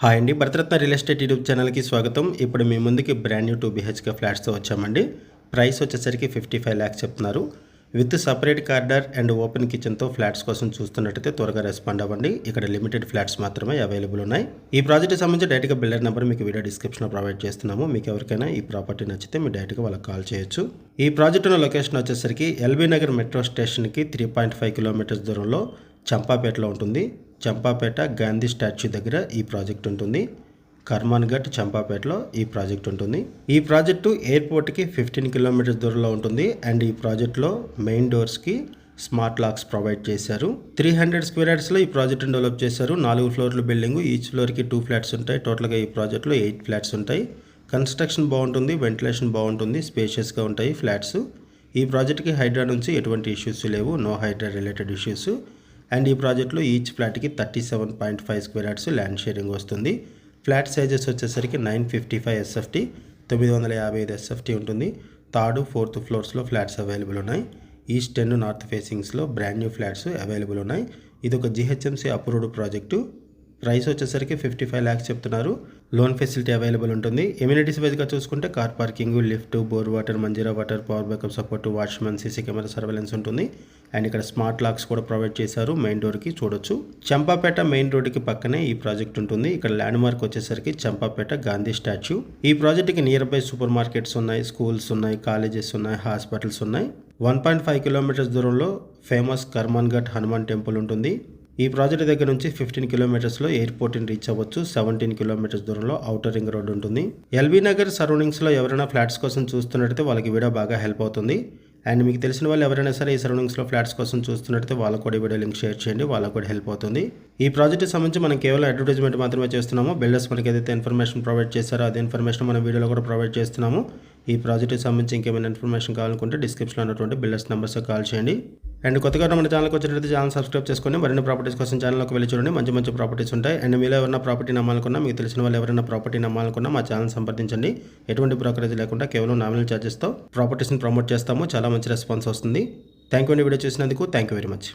Hi అండి, Bharat Ratna real estate YouTube ఛానల్కి స్వాగతం. ఇప్పుడు మీ ముందుకి బ్రాండ్ న్యూ 2 BHK ఫ్లాట్స్తో వచ్చామండి. ప్రైస్ వచ్చేసరికి 55 lakhs చెప్తున్నారు. With separate corridor and open కిచెన్తో ఫ్లాట్స్ కోసం చూస్తున్నట్టయితే త్వరగా రెస్పాండ్ అవ్వండి. ఇక్కడ లిమిటెడ్ ఫ్లాట్స్ మాత్రమే అవైలబుల్ ఉన్నాయి. ఈ ప్రాజెక్ట్కి సంబంధించి డైరెక్ట్గా బిల్డర్ నెంబర్ మీకు వీడియో డిస్క్రిప్షన్లో ప్రొవైడ్ చేస్తున్నాము. మీకు ఎవరికైనా ఈ ప్రాపర్టీ నచ్చితే మీరు డైరెక్ట్గా వాళ్ళకి కాల్ చేయొచ్చు. ఈ ప్రాజెక్ట్ ఉన్న లొకేషన్ వచ్చేసరికి ఎల్బీ నగర్ మెట్రో స్టేషన్కి 3.5 kilometers దూరంలో చంపాపేటలో ఉంటుంది. చంపాపేట గాంధీ స్టాచ్యూ దగ్గర ఈ ప్రాజెక్ట్ ఉంటుంది. కర్మాన్ ఘట్ చంపాపేటలో ఈ ప్రాజెక్ట్ ఉంటుంది. ఈ ప్రాజెక్టు ఎయిర్పోర్ట్కి 15 kilometers దూరంలో ఉంటుంది. అండ్ ఈ ప్రాజెక్ట్లో మెయిన్ డోర్స్కి స్మార్ట్ లాక్స్ ప్రొవైడ్ చేశారు. 300 square yardsలో ఈ ప్రాజెక్ట్ని డెవలప్ చేశారు. 4 ఫ్లోర్ల బిల్డింగ్, ఈచ్ ఫ్లోర్కి 2 flats ఉంటాయి. టోటల్గా ఈ ప్రాజెక్ట్లో 8 flats ఉంటాయి. కన్స్ట్రక్షన్ బాగుంటుంది, వెంటిలేషన్ బాగుంటుంది, స్పేషియస్గా ఉంటాయి ఫ్లాట్స్. ఈ ప్రాజెక్ట్కి హైడ్రా నుంచి ఎటువంటి ఇష్యూస్ లేవు, no Hydraa related issues. And ఈ ప్రాజెక్ట్లో ఈచ్ ఫ్లాట్కి 37.5 square yards ల్యాండ్ షేరింగ్ వస్తుంది. ఫ్లాట్ సైజెస్ వచ్చేసరికి 955 SFT, 955 SFT ఉంటుంది. 3rd, 4th ఫ్లోర్స్లో ఫ్లాట్స్ అవైలబుల్ ఉన్నాయి. ఈస్ట్ అండ్ నార్త్ ఫేసింగ్స్లో బ్రాండ్ న్యూ ఫ్లాట్స్ అవైలబుల్ ఉన్నాయి. ఇది ఒక GHMC అప్రూవ్డ్ ప్రాజెక్టు. ప్రైస్ వచ్చేసరికి 55 lakhs చెప్తున్నారు. లోన్ ఫెసిలిటీ అవైలబుల్ ఉంటుంది. ఎమ్యూనిటీస్ వైజ్గా చూసుకుంటే car parking, lift, bore water, Manjira water, power backup support, watchman, CC camera surveillance ఉంటుంది. అండ్ ఇక్కడ స్మార్ట్ లాక్స్ కూడా ప్రొవైడ్ చేశారు. మెయిన్ డోర్కి చూడొచ్చు. చంపాపేట మెయిన్ రోడ్డుకి పక్కనే ఈ ప్రాజెక్ట్ ఉంటుంది. ఇక్కడ ల్యాండ్ మార్క్ వచ్చేసరికి చంపాపేట గాంధీ స్టాచ్యూ. ఈ ప్రాజెక్ట్కి నియర్ బై సూపర్ మార్కెట్స్ ఉన్నాయి, స్కూల్స్ ఉన్నాయి, కాలేజెస్ ఉన్నాయి, హాస్పిటల్స్ ఉన్నాయి. 1.5 kilometers దూరంలో ఫేమస్ కర్మాన్ ఘట్ హనుమాన్ టెంపుల్ ఉంటుంది. ఈ ప్రాజెక్ట్ దగ్గర నుంచి 15 kilometersలో ఎయిర్పోర్ట్ని రీచ్ అవ్వచ్చు. 17 kilometers దూరంలో ఔటర్ రింగ్ రోడ్ ఉంటుంది. ఎల్బీ నగర్ సరౌండింగ్స్లో ఎవరైనా ఫ్లాట్స్ కోసం చూస్తున్నట్టయితే వాళ్ళకి వీడియో బాగా హెల్ప్ అవుతుంది. అండ్ మీకు తెలిసిన వాళ్ళు ఎవరైనా సరే ఈ సరౌండింగ్స్లో ఫ్లాట్స్ కోసం చూస్తున్నట్టయితే వాళ్ళకు కూడా వీడియో లింక్ షేర్ చేయండి, వాళ్ళకు కూడా హెల్ప్ అవుతుంది. ఈ ప్రాజెక్ట్కి సంబంధించి మనం కేవలం అడ్వర్టైజ్మెంట్ మాత్రమే చేస్తున్నాము. బిల్డర్స్ మనకి ఏదైతే ఇన్ఫర్మేషన్ ప్రొవైడ్ చేశారో అదే ఇన్ఫర్మేషన్ మన వీడియోలో కూడా ప్రొవైడ్ చేస్తున్నాము. ఈ ప్రాజెక్ట్కి సంబంధించి ఇంకేమైనా ఇన్ఫర్మేషన్ కావాలనుకుంటే డిస్క్రిప్షన్లో ఉన్నటువంటి బిల్డర్స్ నెంబర్స్ కాల్ చేయండి. అండ్ కొత్తగా మన ఛానల్కి వచ్చినట్లయితే ఛానల్ సబ్స్క్రైబ్ చేసుకొని మరిన్ని ప్రాపర్టీస్ కోసం ఛానల్లోకి వెళ్ళి చూడండి. మంచి మంచి ప్రాపర్టీస్ ఉంటాయి. అండ్ మీలో ఎవరైనా ప్రాపర్టీ నమ్మాలనుకున్నా, మీకు తెలిసిన వాళ్ళు ఎవరైనా ప్రాపర్టీ నమ్మాలనుకున్నా మా ఛానల్ సంప్రదించండి. ఎటువంటి బ్రోకరేజ్ లేకుండా కేవలం నామినల్ ఛార్జెస్తో ప్రాపర్టీస్ని ప్రమోట్ చేస్తాము. చాలా మంచి రెస్పాన్స్ వస్తుంది. థ్యాంక్ యూ అండి వీడియో చూసినందుకు. Thank you very much.